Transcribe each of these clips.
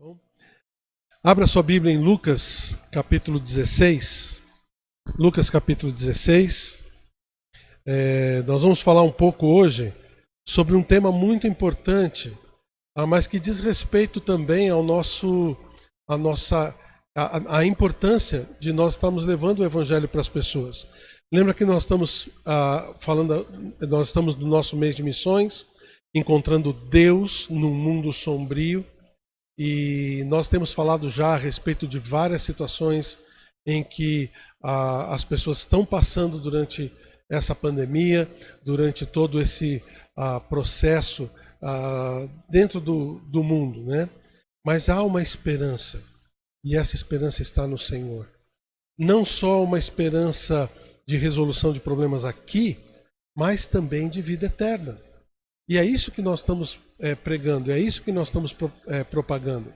Bom, abra sua Bíblia em Lucas, capítulo 16. Lucas, capítulo 16. Nós vamos falar um pouco hoje sobre um tema muito importante, mas que diz respeito também ao a importância de nós estarmos levando o Evangelho para as pessoas. Lembra que nós estamos nós estamos no nosso mês de missões, encontrando Deus num mundo sombrio. E nós temos falado já a respeito de várias situações em que as pessoas estão passando durante essa pandemia, durante todo esse processo dentro do mundo, né? Mas há uma esperança, e essa esperança está no Senhor. Não só uma esperança de resolução de problemas aqui, mas também de vida eterna. E é isso que nós estamos pregando, é isso que nós estamos propagando.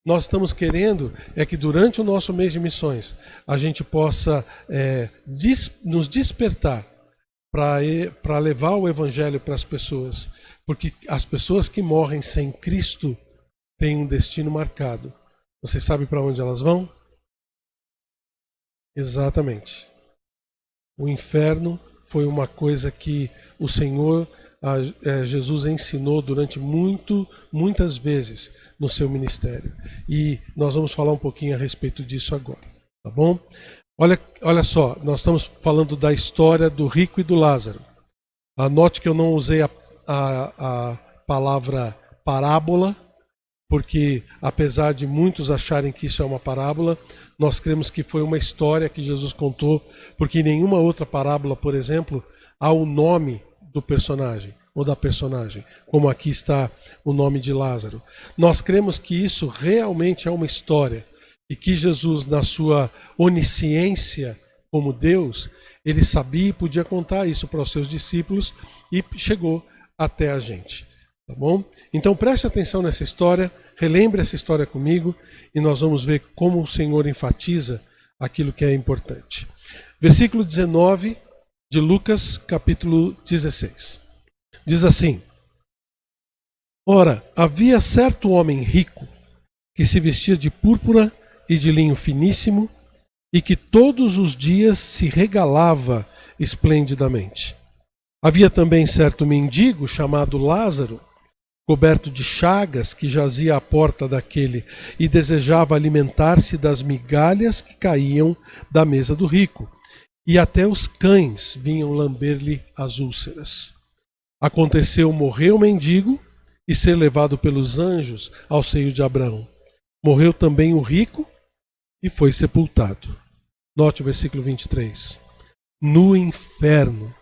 Nós estamos querendo que durante o nosso mês de missões a gente possa nos despertar para levar o Evangelho para as pessoas. Porque as pessoas que morrem sem Cristo têm um destino marcado. Você sabe para onde elas vão? Exatamente. O inferno foi uma coisa que o Senhor Jesus ensinou durante muitas vezes no seu ministério. E nós vamos falar um pouquinho a respeito disso agora, tá bom? Olha só, nós estamos falando da história do rico e do Lázaro. Anote que eu não usei a palavra parábola, porque apesar de muitos acharem que isso é uma parábola, nós cremos que foi uma história que Jesus contou, porque em nenhuma outra parábola, por exemplo, há o nome do personagem ou da personagem, como aqui está o nome de Lázaro. Nós cremos que isso realmente é uma história e que Jesus, na sua onisciência como Deus, ele sabia e podia contar isso para os seus discípulos e chegou até a gente. Tá bom? Então preste atenção nessa história, relembre essa história comigo e nós vamos ver como o Senhor enfatiza aquilo que é importante. Versículo 19 de Lucas, capítulo 16. Diz assim: Ora, havia certo homem rico, que se vestia de púrpura e de linho finíssimo, e que todos os dias se regalava esplendidamente. Havia também certo mendigo, chamado Lázaro, coberto de chagas, que jazia à porta daquele, e desejava alimentar-se das migalhas que caíam da mesa do rico. E até os cães vinham lamber-lhe as úlceras. Aconteceu morrer o mendigo e ser levado pelos anjos ao seio de Abraão. Morreu também o rico e foi sepultado. Note o versículo 23. No inferno,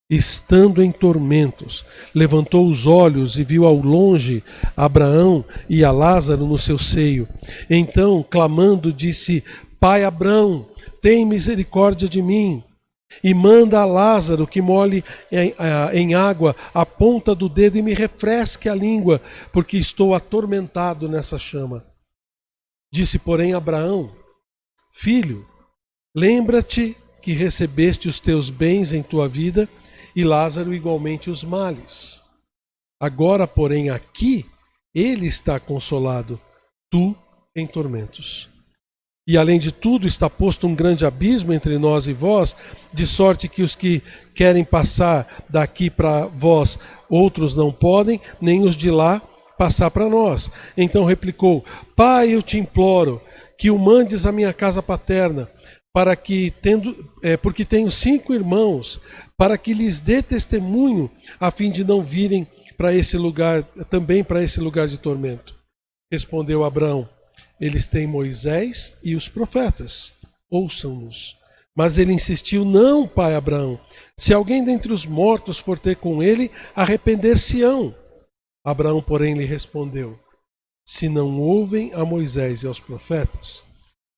estando em tormentos, levantou os olhos e viu ao longe Abraão e a Lázaro no seu seio. Então, clamando, disse: Pai Abraão, tem misericórdia de mim, e manda a Lázaro que molhe em água a ponta do dedo e me refresque a língua, porque estou atormentado nessa chama. Disse, porém, Abraão: Filho, lembra-te que recebeste os teus bens em tua vida, e Lázaro igualmente os males. Agora, porém, aqui ele está consolado, tu em tormentos. E além de tudo está posto um grande abismo entre nós e vós, de sorte que os que querem passar daqui para vós, outros não podem, nem os de lá passar para nós. Então replicou: Pai, eu te imploro que o mandes à minha casa paterna, para que porque tenho 5 irmãos, para que lhes dê testemunho, a fim de não virem para esse lugar, também para esse lugar de tormento. Respondeu Abraão: Eles têm Moisés e os profetas, ouçam-nos. Mas ele insistiu: Não, pai Abraão, se alguém dentre os mortos for ter com ele, arrepender-se-ão. Abraão, porém, lhe respondeu: Se não ouvem a Moisés e aos profetas,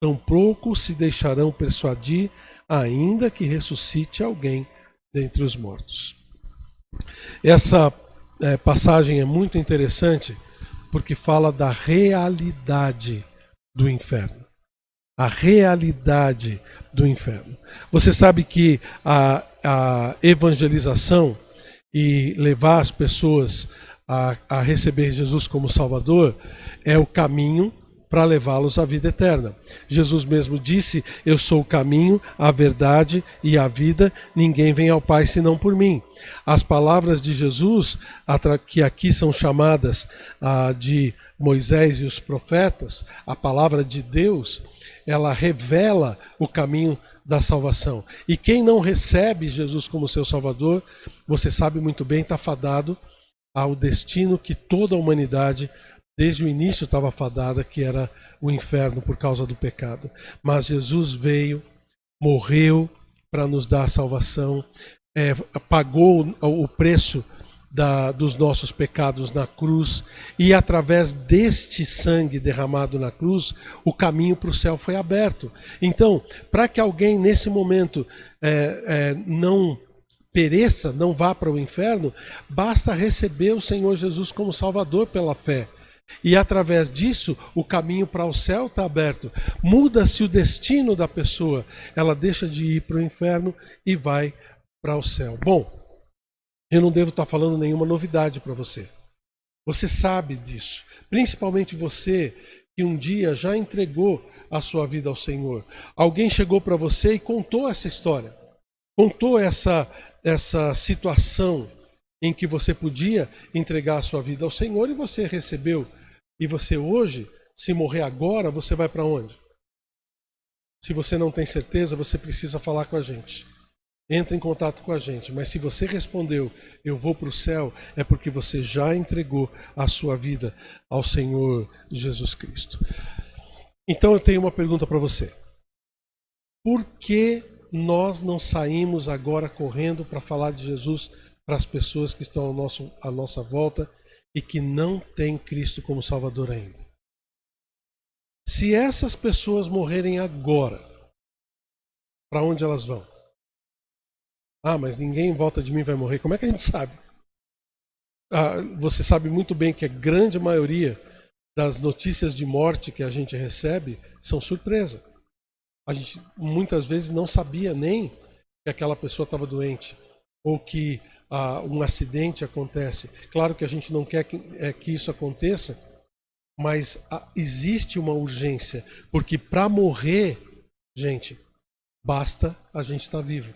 tampouco se deixarão persuadir, ainda que ressuscite alguém dentre os mortos. Essa passagem é muito interessante, porque fala da realidade do inferno. A realidade do inferno. Você sabe que a evangelização e levar as pessoas a receber Jesus como Salvador é o caminho para levá-los à vida eterna. Jesus mesmo disse: eu sou o caminho, a verdade e a vida, ninguém vem ao Pai senão por mim. As palavras de Jesus, que aqui são chamadas de Moisés e os profetas, a palavra de Deus, ela revela o caminho da salvação. E quem não recebe Jesus como seu Salvador, você sabe muito bem, está fadado ao destino que toda a humanidade, desde o início, estava fadada, que era o inferno por causa do pecado. Mas Jesus veio, morreu para nos dar a salvação, pagou o preço dos nossos pecados na cruz, e através deste sangue derramado na cruz, o caminho para o céu foi aberto. Então, para que alguém nesse momento não pereça, não vá para o inferno, basta receber o Senhor Jesus como Salvador pela fé. E através disso, o caminho para o céu está aberto. Muda-se o destino da pessoa, ela deixa de ir para o inferno e vai para o céu. Bom, eu não devo estar falando nenhuma novidade para você. Você sabe disso. Principalmente você que um dia já entregou a sua vida ao Senhor. Alguém chegou para você e contou essa história. Contou essa situação em que você podia entregar a sua vida ao Senhor e você recebeu. E você hoje, se morrer agora, você vai para onde? Se você não tem certeza, você precisa falar com a gente. Entre em contato com a gente, mas se você respondeu, eu vou para o céu, é porque você já entregou a sua vida ao Senhor Jesus Cristo. Então eu tenho uma pergunta para você. Por que nós não saímos agora correndo para falar de Jesus para as pessoas que estão à nossa volta e que não têm Cristo como Salvador ainda? Se essas pessoas morrerem agora, para onde elas vão? Ah, mas ninguém em volta de mim vai morrer. Como é que a gente sabe? Você sabe muito bem que a grande maioria das notícias de morte que a gente recebe são surpresa. A gente muitas vezes não sabia nem que aquela pessoa estava doente ou que um acidente acontece. Claro que a gente não quer que isso aconteça, mas existe uma urgência, porque para morrer, basta a gente estar vivo.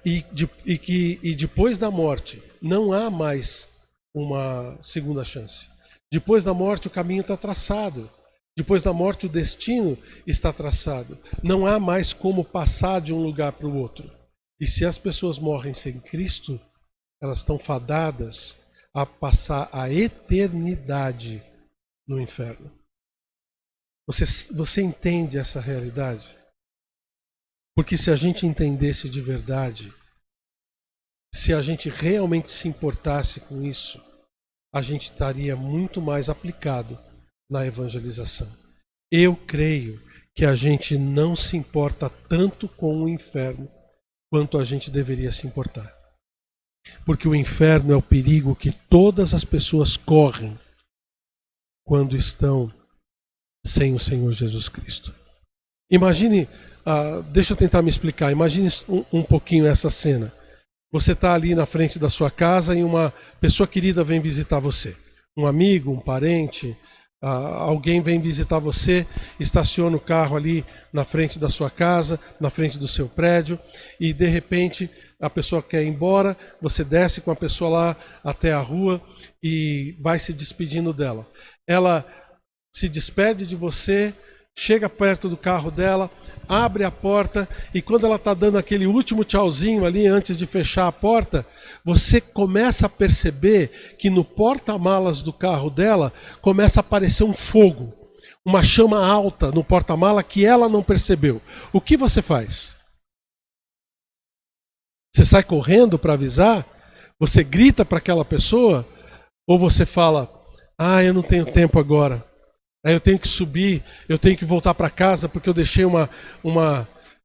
E depois da morte não há mais uma segunda chance. Depois da morte o caminho está traçado. Depois da morte o destino está traçado. Não há mais como passar de um lugar para o outro. E se as pessoas morrem sem Cristo, elas estão fadadas a passar a eternidade no inferno. Você entende essa realidade? Porque se a gente entendesse de verdade, se a gente realmente se importasse com isso, a gente estaria muito mais aplicado na evangelização. Eu creio que a gente não se importa tanto com o inferno quanto a gente deveria se importar. Porque o inferno é o perigo que todas as pessoas correm quando estão sem o Senhor Jesus Cristo. Imagine, deixa eu tentar me explicar, imagine um pouquinho essa cena. Você está ali na frente da sua casa e uma pessoa querida vem visitar você. Um amigo, um parente, alguém vem visitar você, estaciona o carro ali na frente da sua casa, na frente do seu prédio, e de repente a pessoa quer ir embora, você desce com a pessoa lá até a rua e vai se despedindo dela. Ela se despede de você, chega perto do carro dela, abre a porta e quando ela está dando aquele último tchauzinho ali antes de fechar a porta, você começa a perceber que no porta-malas do carro dela começa a aparecer um fogo, uma chama alta no porta-mala que ela não percebeu. O que você faz? Você sai correndo para avisar? Você grita para aquela pessoa? Ou você fala, eu não tenho tempo agora. Eu tenho que subir, eu tenho que voltar para casa porque eu deixei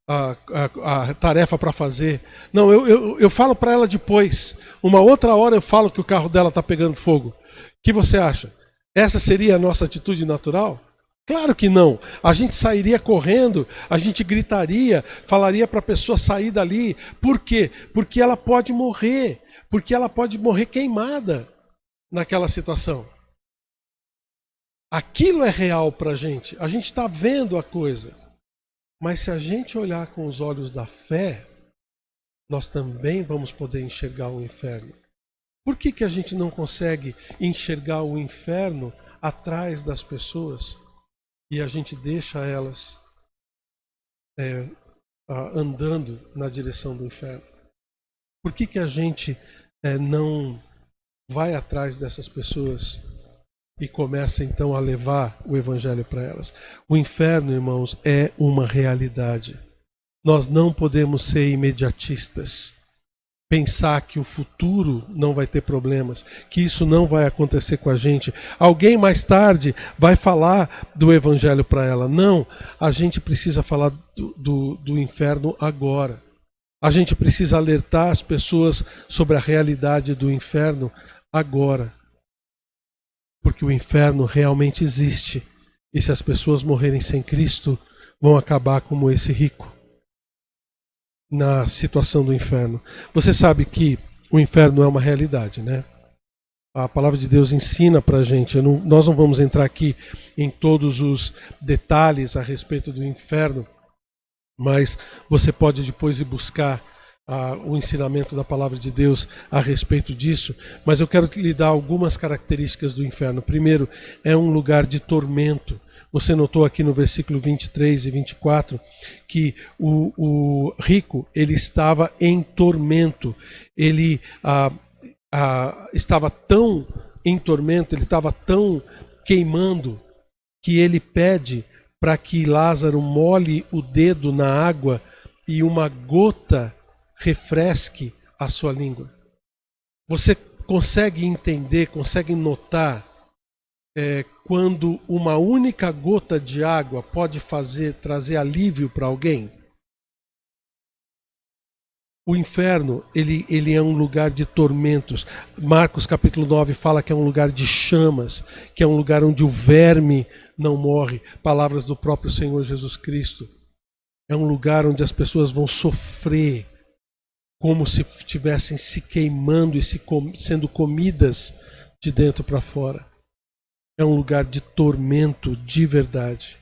a tarefa para fazer. Não, eu falo para ela depois. Uma outra hora eu falo que o carro dela está pegando fogo. O que você acha? Essa seria a nossa atitude natural? Claro que não. A gente sairia correndo, a gente gritaria, falaria para a pessoa sair dali. Por quê? Porque ela pode morrer. Porque ela pode morrer queimada naquela situação. Aquilo é real para a gente está vendo a coisa. Mas se a gente olhar com os olhos da fé, nós também vamos poder enxergar o inferno. Por que a gente não consegue enxergar o inferno atrás das pessoas e a gente deixa elas andando na direção do inferno? Por que a gente não vai atrás dessas pessoas e começa então a levar o evangelho para elas? O inferno, irmãos, é uma realidade. Nós não podemos ser imediatistas, pensar que o futuro não vai ter problemas, que isso não vai acontecer com a gente. Alguém mais tarde vai falar do evangelho para ela. Não, a gente precisa falar do inferno agora. A gente precisa alertar as pessoas sobre a realidade do inferno agora. Porque o inferno realmente existe. E se as pessoas morrerem sem Cristo, vão acabar como esse rico na situação do inferno. Você sabe que o inferno é uma realidade, né? A palavra de Deus ensina pra gente. Nós não vamos entrar aqui em todos os detalhes a respeito do inferno, mas você pode depois ir buscar o ensinamento da palavra de Deus a respeito disso. Mas eu quero lhe dar algumas características do inferno. Primeiro, é um lugar de tormento. Você notou aqui no versículo 23 e 24 que o rico ele estava em tormento. Ele estava tão em tormento, ele estava tão queimando, que ele pede para que Lázaro molhe o dedo na água e uma gota refresque a sua língua. Você consegue entender, consegue notar quando uma única gota de água pode trazer alívio para alguém? O inferno, ele é um lugar de tormentos. Marcos capítulo 9 fala que é um lugar de chamas, que é um lugar onde o verme não morre. Palavras do próprio Senhor Jesus Cristo. É um lugar onde as pessoas vão sofrer como se estivessem se queimando e sendo comidas de dentro para fora. É um lugar de tormento de verdade.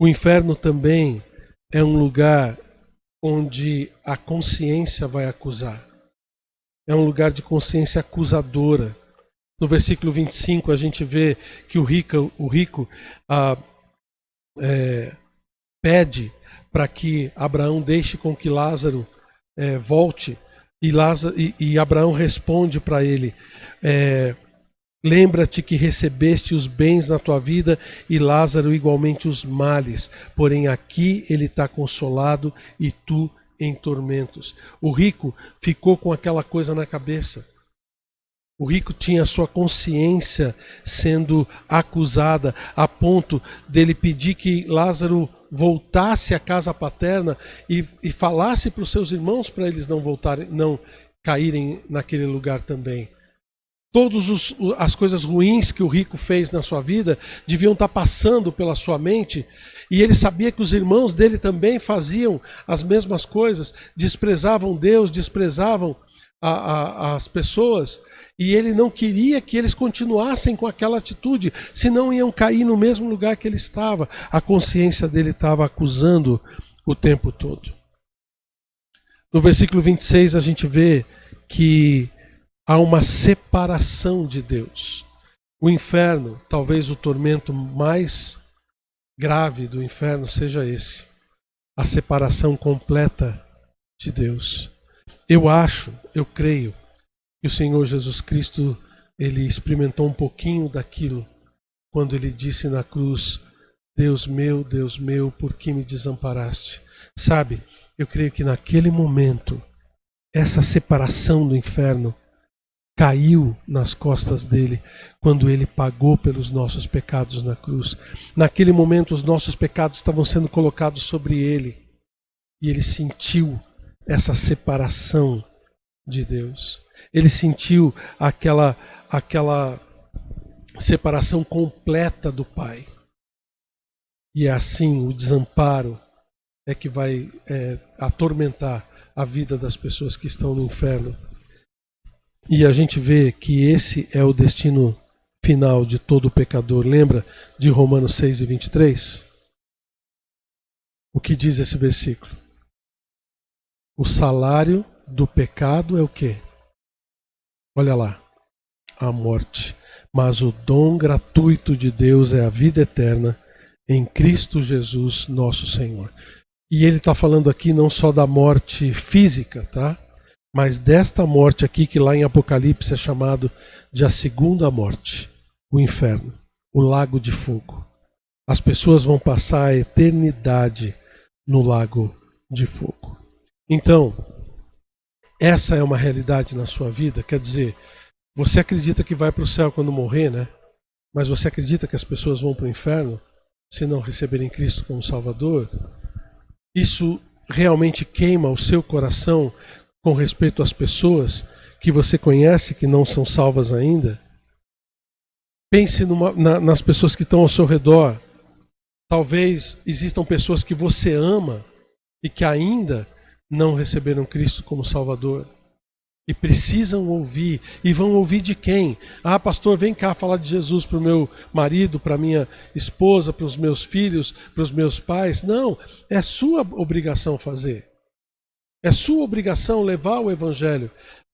O inferno também é um lugar onde a consciência vai acusar. É um lugar de consciência acusadora. No versículo 25 a gente vê que o rico pede para que Abraão deixe com que Lázaro volte, e Abraão responde para ele: lembra-te que recebeste os bens na tua vida e Lázaro igualmente os males, porém aqui ele está consolado e tu em tormentos. O rico ficou com aquela coisa na cabeça. O rico tinha a sua consciência sendo acusada a ponto dele pedir que Lázaro voltasse à casa paterna e falasse para os seus irmãos para eles não caírem naquele lugar também. Todas as coisas ruins que o rico fez na sua vida deviam estar passando pela sua mente, e ele sabia que os irmãos dele também faziam as mesmas coisas, desprezavam Deus, desprezavam as pessoas, e ele não queria que eles continuassem com aquela atitude, senão iam cair no mesmo lugar que ele estava. A consciência dele estava acusando o tempo todo. No versículo 26 a gente vê que há uma separação de Deus. O inferno, talvez o tormento mais grave do inferno seja esse: a separação completa de Deus. Eu creio que o Senhor Jesus Cristo, ele experimentou um pouquinho daquilo quando ele disse na cruz: Deus meu, por que me desamparaste? Sabe, eu creio que naquele momento, essa separação do inferno caiu nas costas dele quando ele pagou pelos nossos pecados na cruz. Naquele momento os nossos pecados estavam sendo colocados sobre ele e ele sentiu essa separação de Deus. Ele sentiu aquela separação completa do Pai. E é assim, o desamparo é que vai atormentar a vida das pessoas que estão no inferno. E a gente vê que esse é o destino final de todo pecador. Lembra de Romanos 6:23? O que diz esse versículo? O salário do pecado é o quê? Olha lá, a morte. Mas o dom gratuito de Deus é a vida eterna em Cristo Jesus, nosso Senhor. E ele está falando aqui não só da morte física, tá? Mas desta morte aqui que lá em Apocalipse é chamado de a segunda morte, o inferno, o lago de fogo. As pessoas vão passar a eternidade no lago de fogo. Então, essa é uma realidade na sua vida, quer dizer, você acredita que vai para o céu quando morrer, né? Mas você acredita que as pessoas vão para o inferno se não receberem Cristo como Salvador? Isso realmente queima o seu coração com respeito às pessoas que você conhece que não são salvas ainda? Pense nas pessoas que estão ao seu redor. Talvez existam pessoas que você ama e que ainda não receberam Cristo como Salvador. E precisam ouvir. E vão ouvir de quem? Ah, pastor, vem cá falar de Jesus para o meu marido, para a minha esposa, para os meus filhos, para os meus pais. Não, é sua obrigação fazer. É sua obrigação levar o Evangelho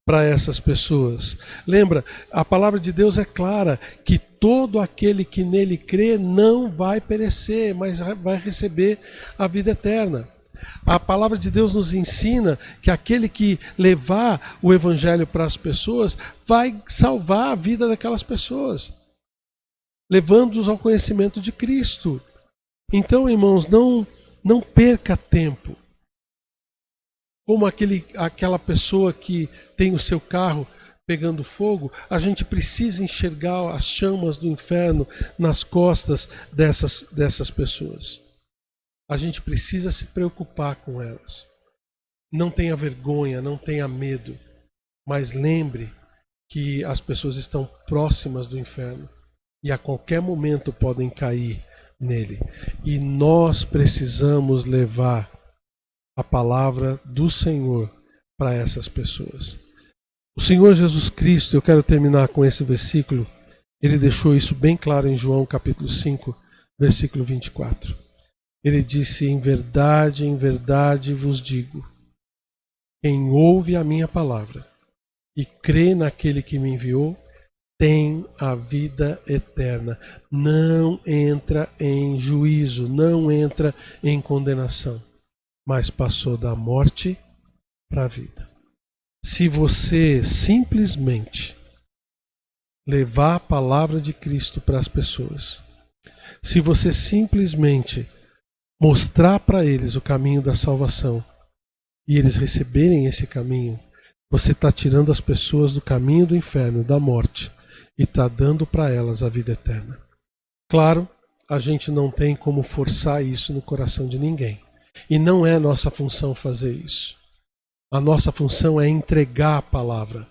para essas pessoas. Lembra, a palavra de Deus é clara, que todo aquele que nele crê não vai perecer, mas vai receber a vida eterna. A palavra de Deus nos ensina que aquele que levar o Evangelho para as pessoas vai salvar a vida daquelas pessoas, levando-os ao conhecimento de Cristo. Então, irmãos, não perca tempo. Como aquela pessoa que tem o seu carro pegando fogo, a gente precisa enxergar as chamas do inferno nas costas dessas pessoas. A gente precisa se preocupar com elas. Não tenha vergonha, não tenha medo, mas lembre que as pessoas estão próximas do inferno e a qualquer momento podem cair nele. E nós precisamos levar a palavra do Senhor para essas pessoas. O Senhor Jesus Cristo, eu quero terminar com esse versículo, ele deixou isso bem claro em João capítulo 5, versículo 24. Ele disse, em verdade vos digo, quem ouve a minha palavra e crê naquele que me enviou, tem a vida eterna. Não entra em juízo, não entra em condenação, mas passou da morte para a vida. Se você simplesmente levar a palavra de Cristo para as pessoas, se você simplesmente mostrar para eles o caminho da salvação e eles receberem esse caminho, você está tirando as pessoas do caminho do inferno, da morte, e está dando para elas a vida eterna. Claro, a gente não tem como forçar isso no coração de ninguém. E não é nossa função fazer isso. A nossa função é entregar a palavra.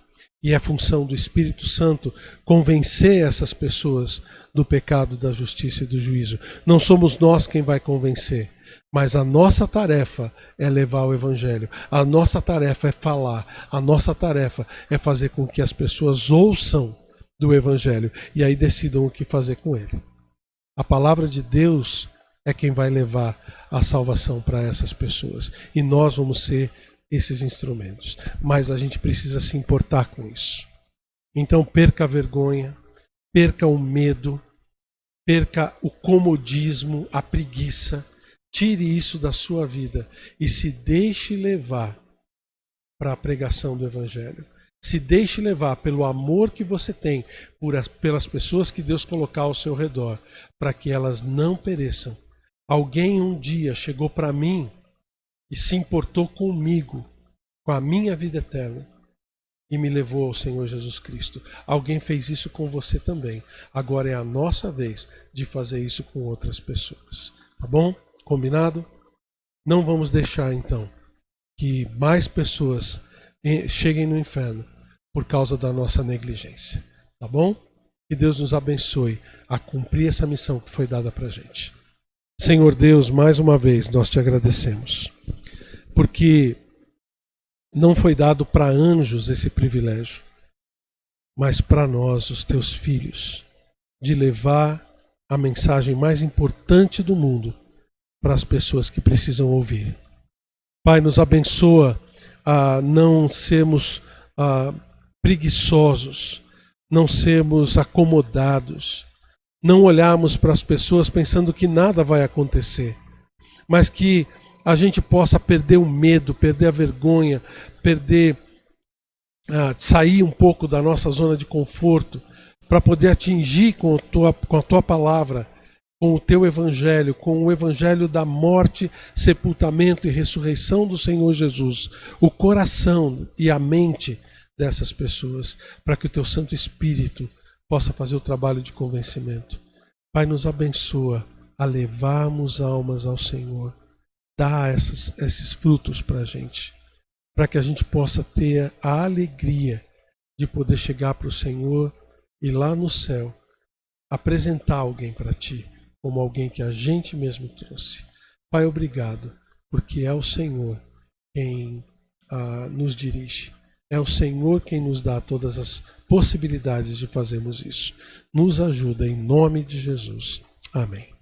E é função do Espírito Santo convencer essas pessoas do pecado, da justiça e do juízo. Não somos nós quem vai convencer, mas a nossa tarefa é levar o Evangelho. A nossa tarefa é falar. A nossa tarefa é fazer com que as pessoas ouçam do Evangelho e aí decidam o que fazer com ele. A palavra de Deus é quem vai levar a salvação para essas pessoas. E nós vamos ser esses instrumentos. Mas a gente precisa se importar com isso. Então perca a vergonha, perca o medo, perca o comodismo, a preguiça. Tire isso da sua vida e se deixe levar para a pregação do Evangelho. Se deixe levar pelo amor que você tem pelas pessoas que Deus colocar ao seu redor, para que elas não pereçam. Alguém um dia chegou para mim e se importou comigo, com a minha vida eterna, e me levou ao Senhor Jesus Cristo. Alguém fez isso com você também. Agora é a nossa vez de fazer isso com outras pessoas. Tá bom? Combinado? Não vamos deixar, então, que mais pessoas cheguem no inferno por causa da nossa negligência. Tá bom? Que Deus nos abençoe a cumprir essa missão que foi dada para a gente. Senhor Deus, mais uma vez nós te agradecemos, porque não foi dado para anjos esse privilégio, mas para nós, os teus filhos, de levar a mensagem mais importante do mundo para as pessoas que precisam ouvir. Pai, nos abençoa a não sermos preguiçosos, não sermos acomodados, não olharmos para as pessoas pensando que nada vai acontecer, mas que a gente possa perder o medo, perder a vergonha, sair um pouco da nossa zona de conforto para poder atingir com a tua palavra, com o teu evangelho, com o evangelho da morte, sepultamento e ressurreição do Senhor Jesus, o coração e a mente dessas pessoas, para que o teu Santo Espírito possa fazer o trabalho de convencimento. Pai, nos abençoa a levarmos almas ao Senhor. Dá esses frutos para a gente, para que a gente possa ter a alegria de poder chegar para o Senhor e lá no céu apresentar alguém para Ti, como alguém que a gente mesmo trouxe. Pai, obrigado, porque é o Senhor quem nos dirige. É o Senhor quem nos dá todas as possibilidades de fazermos isso. Nos ajuda em nome de Jesus. Amém.